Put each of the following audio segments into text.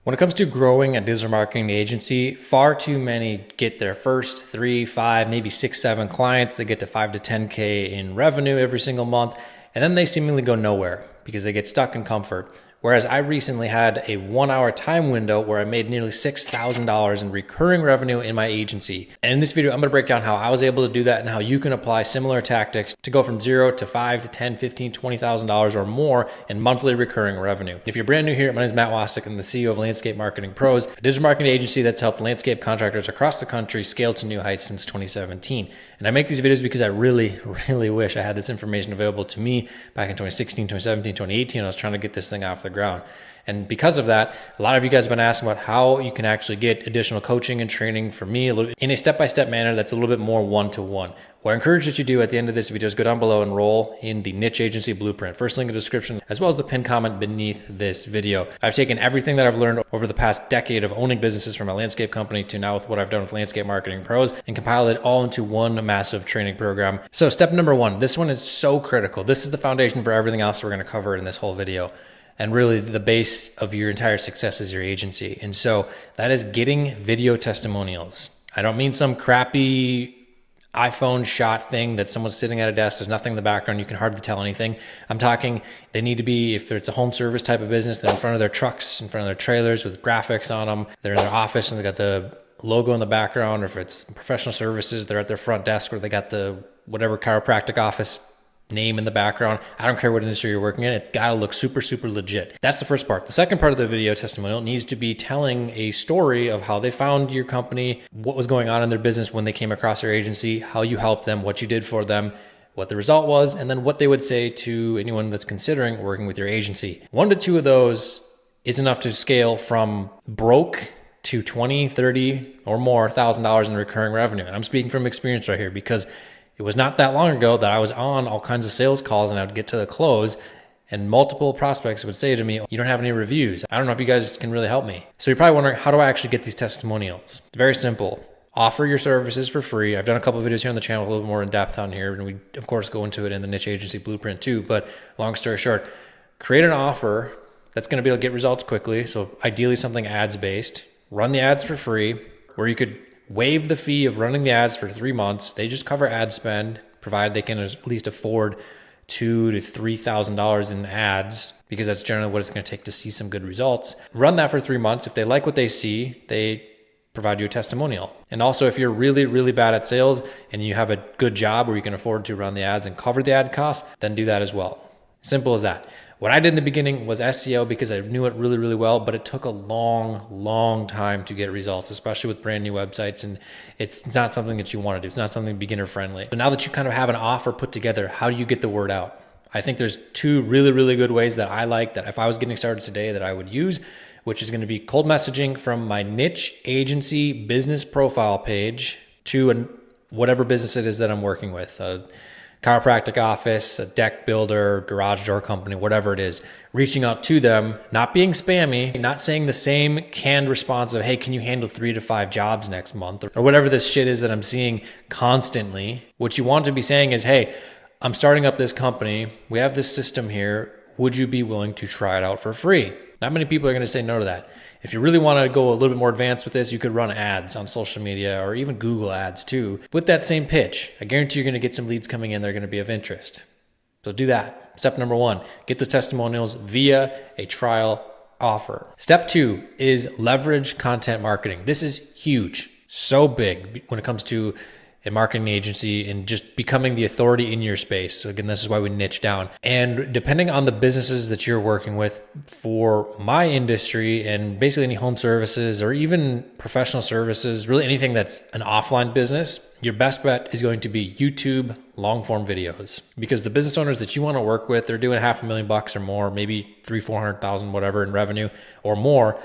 When it comes to growing a digital marketing agency, far too many get their first 3, 5, maybe 6, 7 clients. They get to 5 to 10K in revenue every single month, and then they seemingly go nowhere because they get stuck in comfort. Whereas I recently had a 1-hour time window where I made nearly $6,000 in recurring revenue in my agency. And in this video, I'm gonna break down how I was able to do that and how you can apply similar tactics to go from 0 to 5 to 10, 15, $20,000 or more in monthly recurring revenue. If you're brand new here, my name is Matt Wacek. I'm the CEO of Landscape Marketing Pros, a digital marketing agency that's helped landscape contractors across the country scale to new heights since 2017. And I make these videos because I really wish I had this information available to me back in 2016, 2017, 2018. I was trying to get this thing off the ground. And because of that, a lot of you guys have been asking about how you can actually get additional coaching and training from me in a step-by-step manner that's a little bit more one-to-one. What I encourage that you do at the end of this video is go down below and enroll in the Niche Agency Blueprint. First link in the description, as well as the pinned comment beneath this video. I've taken everything that I've learned over the past decade of owning businesses from my landscape company to now with what I've done with Landscape Marketing Pros and compiled it all into one massive training program. So step number 1, this one is so critical. This is the foundation for everything else we're going to cover in this whole video. And really the base of your entire success is your agency. And so that is getting video testimonials. I don't mean some crappy iPhone shot thing that someone's sitting at a desk, there's nothing in the background, you can hardly tell anything. I'm talking, they need to be, if it's a home service type of business, they're in front of their trucks, in front of their trailers with graphics on them. They're in their office and they got the logo in the background, or if it's professional services, they're at their front desk where they got the whatever chiropractic office name in the background. I don't care what industry you're working in, it's got to look super legit. That's the first part. The second part of the video testimonial needs to be telling a story of how they found your company, what was going on in their business when they came across your agency, how you helped them, what you did for them, what the result was, and then what they would say to anyone that's considering working with your agency. 1 to 2 of those is enough to scale from broke to 20, 30 or more $1,000 in recurring revenue. And I'm speaking from experience right here because it was not that long ago that I was on all kinds of sales calls and I would get to the close and multiple prospects would say to me, "You don't have any reviews. I don't know if you guys can really help me." So you're probably wondering, how do I actually get these testimonials? It's very simple. Offer your services for free. I've done a couple of videos here on the channel, a little bit more in depth on here, and we of course go into it in the Niche Agency Blueprint too. But long story short, create an offer that's going to be able to get results quickly. So ideally something ads based. Run the ads for free, where you could waive the fee of running the ads for 3 months. They just cover ad spend, provided they can at least afford $2,000 to $3,000 in ads, because that's generally what it's going to take to see some good results. Run that for 3 months. If they like what they see, they provide you a testimonial. And also, if you're really bad at sales and you have a good job where you can afford to run the ads and cover the ad costs, then do that as well. Simple as that. What I did in the beginning was SEO because I knew it really well, but it took a long time to get results, especially with brand new websites. And it's not something that you want to do. It's not something beginner friendly. So now that you kind of have an offer put together, how do you get the word out? I think there's 2 really good ways that I like, that if I was getting started today, that I would use, which is going to be cold messaging from my niche agency business profile page to whatever business it is that I'm working with. Chiropractic office, a deck builder, garage door company, whatever it is, reaching out to them, not being spammy, not saying the same canned response of, "Hey, can you handle 3 to 5 jobs next month?" or whatever this shit is that I'm seeing constantly. What you want to be saying is, "Hey, I'm starting up this company. We have this system here. Would you be willing to try it out for free?" Not many people are going to say no to that. If you really want to go a little bit more advanced with this, you could run ads on social media or even Google ads too. With that same pitch, I guarantee you're going to get some leads coming in that are going to be of interest. So do that. Step number 1, get the testimonials via a trial offer. Step 2 is leverage content marketing. This is huge, so big when it comes to a marketing agency and just becoming the authority in your space. So again, this is why we niche down. And depending on the businesses that you're working with, for my industry and basically any home services or even professional services, really anything that's an offline business, your best bet is going to be YouTube long form videos, because the business owners that you want to work with, they're doing $500,000 or more, maybe 300,000-400,000, whatever in revenue or more.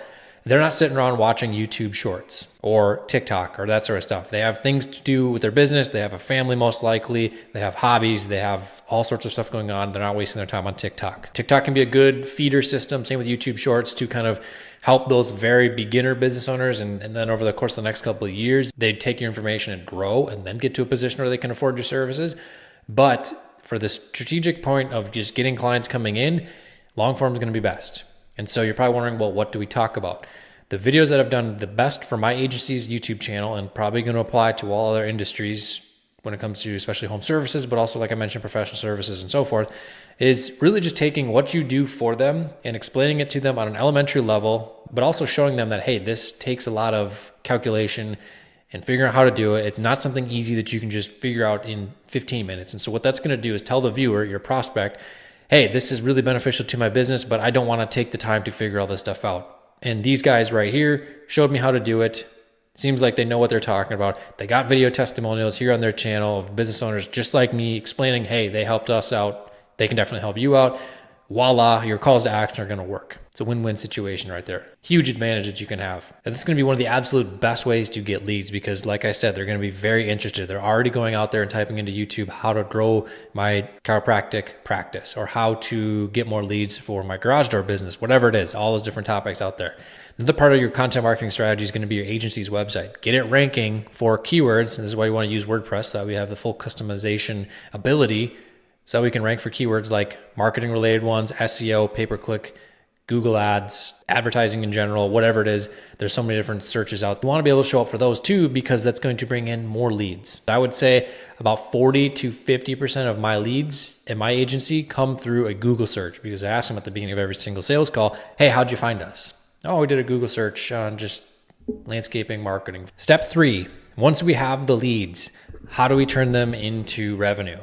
They're not sitting around watching YouTube shorts or TikTok or that sort of stuff. They have things to do with their business. They have a family, most likely. They have hobbies. They have all sorts of stuff going on. They're not wasting their time on TikTok. TikTok can be a good feeder system, same with YouTube shorts, to kind of help those very beginner business owners. And then over the course of the next couple of years, they take your information and grow and then get to a position where they can afford your services. But for the strategic point of just getting clients coming in, long form is going to be best. And so you're probably wondering, well, what do we talk about? The videos that have done the best for my agency's YouTube channel, and probably going to apply to all other industries when it comes to especially home services, but also, like I mentioned, professional services and so forth, is really just taking what you do for them and explaining it to them on an elementary level, but also showing them that, hey, this takes a lot of calculation and figuring out how to do it. It's not something easy that you can just figure out in 15 minutes. And so what that's going to do is tell the viewer, your prospect, hey, this is really beneficial to my business, but I don't want to take the time to figure all this stuff out. And these guys right here showed me how to do it. Seems like they know what they're talking about. They got video testimonials here on their channel of business owners just like me explaining, hey, they helped us out. They can definitely help you out. Voila, your calls to action are going to work. It's a win-win situation right there. Huge advantage that you can have. And it's going to be one of the absolute best ways to get leads because, like I said, they're going to be very interested. They're already going out there and typing into YouTube how to grow my chiropractic practice or how to get more leads for my garage door business, whatever it is, all those different topics out there. Another part of your content marketing strategy is going to be your agency's website. Get it ranking for keywords. And this is why you want to use WordPress, so that we have the full customization ability so we can rank for keywords like marketing related ones, SEO, pay-per-click, Google ads, advertising in general, whatever it is. There's so many different searches out. You want to be able to show up for those too, because that's going to bring in more leads. I would say about 40 to 50% of my leads in my agency come through a Google search, because I ask them at the beginning of every single sales call, hey, how'd you find us? Oh, we did a Google search on just landscaping marketing. Step 3, once we have the leads, how do we turn them into revenue?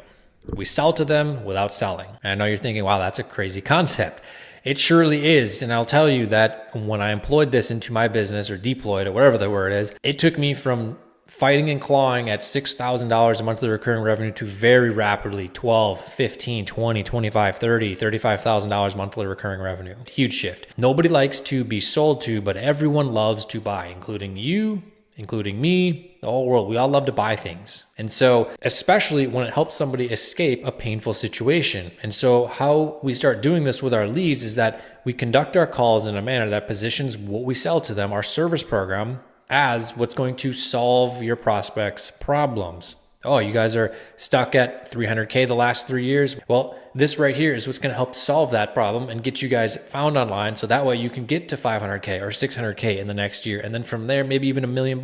We sell to them without selling. And I know you're thinking, wow, that's a crazy concept. It surely is. And I'll tell you that when I employed this into my business, or deployed, or whatever the word is, it took me from fighting and clawing at $6,000 a monthly recurring revenue to very rapidly 12, 15, 20, 25, 30, $35,000 monthly recurring revenue. Huge shift. Nobody likes to be sold to, but everyone loves to buy, including you, including me, the whole world. We all love to buy things. And so, especially when it helps somebody escape a painful situation. And so how we start doing this with our leads is that we conduct our calls in a manner that positions what we sell to them, our service program, as what's going to solve your prospects' problems. Oh, you guys are stuck at 300K the last 3 years. Well, this right here is what's going to help solve that problem and get you guys found online. So that way you can get to 500K or 600K in the next year. And then from there, maybe even $1 million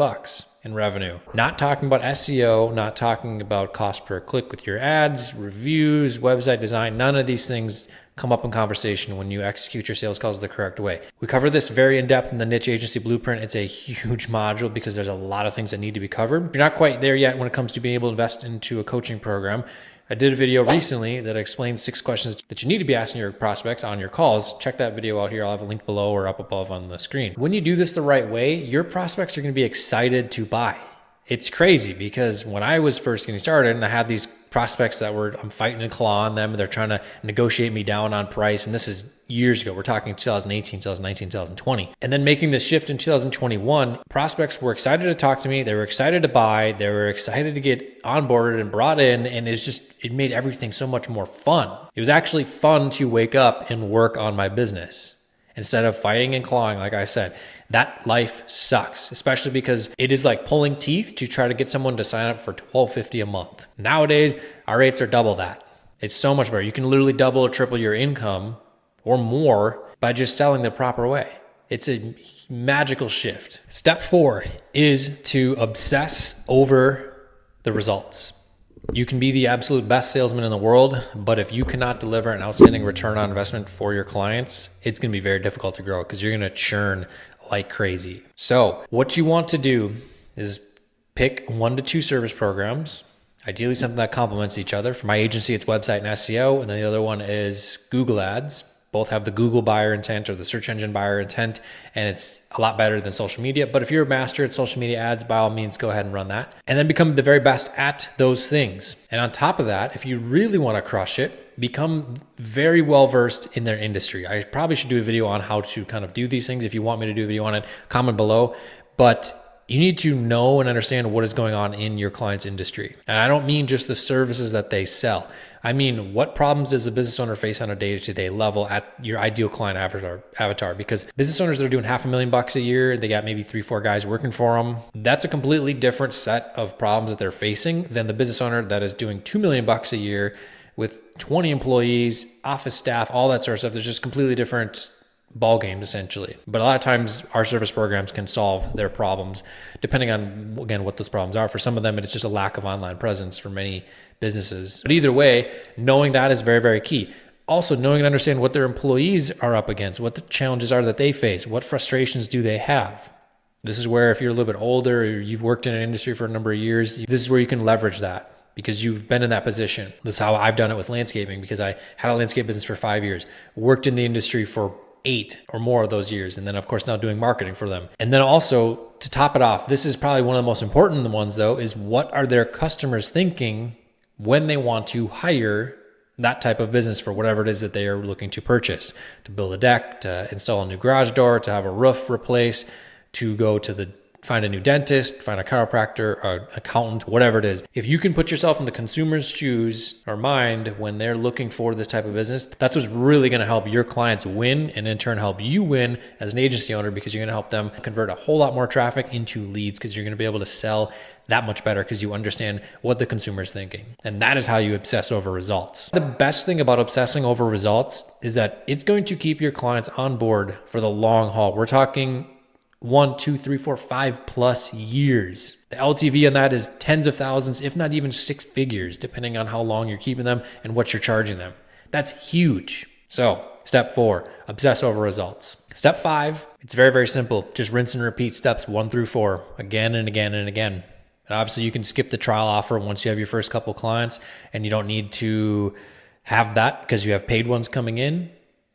in revenue. Not talking about SEO, not talking about cost per click with your ads, reviews, website design. None of these things come up in conversation when you execute your sales calls the correct way. We cover this very in depth in the Niche Agency Blueprint. It's a huge module because there's a lot of things that need to be covered. If you're not quite there yet when it comes to being able to invest into a coaching program, I did a video recently that explains 6 questions that you need to be asking your prospects on your calls. Check that video out here. I'll have a link below or up above on the screen. When you do this the right way, your prospects are going to be excited to buy. It's crazy because when I was first getting started and I had these prospects that I'm fighting and clawing on them, and they're trying to negotiate me down on price. And this is years ago. We're talking 2018, 2019, 2020. And then making this shift in 2021, prospects were excited to talk to me. They were excited to buy. They were excited to get onboarded and brought in. And it made everything so much more fun. It was actually fun to wake up and work on my business instead of fighting and clawing, like I said. That life sucks, especially because it is like pulling teeth to try to get someone to sign up for $12.50 a month. Nowadays, our rates are double that. It's so much better. You can literally double or triple your income or more by just selling the proper way. It's a magical shift. Step 4 is to obsess over the results. You can be the absolute best salesman in the world, but if you cannot deliver an outstanding return on investment for your clients, it's going to be very difficult to grow because you're going to churn like crazy. So what you want to do is pick 1 to 2 service programs, ideally something that complements each other. For my agency, it's website and SEO, and then the other one is Google Ads. Both have the Google buyer intent or the search engine buyer intent, and it's a lot better than social media. But if you're a master at social media ads, by all means, go ahead and run that. And then become the very best at those things. And on top of that, if you really want to crush it, become very well versed in their industry. I probably should do a video on how to kind of do these things. If you want me to do a video on it, comment below. But you need to know and understand what is going on in your client's industry. And I don't mean just the services that they sell. I mean, what problems does a business owner face on a day-to-day level at your ideal client avatar? Because business owners that are doing $500,000 a year, they got maybe 3-4 guys working for them. That's a completely different set of problems that they're facing than the business owner that is doing $2 million a year with 20 employees, office staff, all that sort of stuff. There's just completely different ball games essentially. But a lot of times our service programs can solve their problems depending on, again, what those problems are. For some of them, it's just a lack of online presence for many businesses. But either way, knowing that is very, very key. Also, knowing and understanding what their employees are up against, what the challenges are that they face, what frustrations do they have. This is where if you're a little bit older or you've worked in an industry for a number of years, this is where you can leverage that because you've been in that position. That's how I've done it with landscaping, because I had a landscape business for 5 years, worked in the industry for 8 or more of those years. And then of course now doing marketing for them. And then also to top it off, this is probably one of the most important ones though, is what are their customers thinking when they want to hire that type of business for whatever it is that they are looking to purchase, to build a deck, to install a new garage door, to have a roof replaced, to go to find a new dentist, find a chiropractor, or accountant, whatever it is. If you can put yourself in the consumer's shoes or mind when they're looking for this type of business, that's what's really going to help your clients win, and in turn help you win as an agency owner, because you're going to help them convert a whole lot more traffic into leads, because you're going to be able to sell that much better because you understand what the consumer is thinking. And that is how you obsess over results. The best thing about obsessing over results is that it's going to keep your clients on board for the long haul. We're talking 1, 2, 3, 4, 5+ years. The LTV on that is tens of thousands, if not even 6 figures, depending on how long you're keeping them and what you're charging them. That's huge. So step 4, obsess over results. Step 5, it's very, very simple. Just rinse and repeat steps 1 through 4 again and again and again. And obviously you can skip the trial offer once you have your first couple clients, and you don't need to have that because you have paid ones coming in,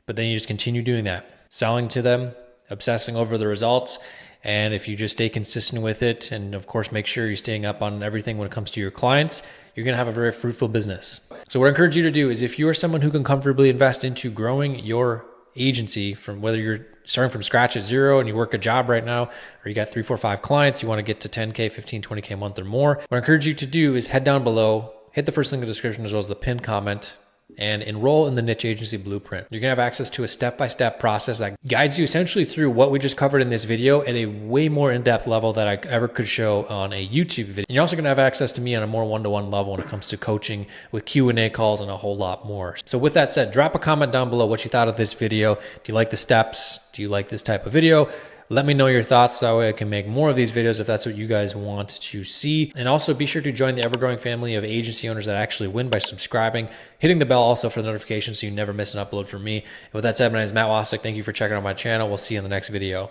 but then you just continue doing that, selling to them, obsessing over the results. And if you just stay consistent with it, and of course, make sure you're staying up on everything when it comes to your clients, you're going to have a very fruitful business. So what I encourage you to do is, if you are someone who can comfortably invest into growing your agency, from whether you're starting from scratch at 0 and you work a job right now, or you got 3, 4, 5 clients, you want to get to 10K, 15, 20K a month or more, what I encourage you to do is head down below, hit the first link in the description as well as the pinned comment, and enroll in the Niche Agency Blueprint. You're gonna have access to a step-by-step process that guides you essentially through what we just covered in this video at a way more in-depth level that I ever could show on a YouTube video. And you're also gonna have access to me on a more one-to-one level when it comes to coaching with Q&A calls and a whole lot more. So with that said, drop a comment down below what you thought of this video. Do you like the steps? Do you like this type of video? Let me know your thoughts so that way I can make more of these videos if that's what you guys want to see. And also be sure to join the ever-growing family of agency owners that actually win by subscribing, hitting the bell also for the notifications so you never miss an upload from me. And with that said, my name is Matt Wacek. Thank you for checking out my channel. We'll see you in the next video.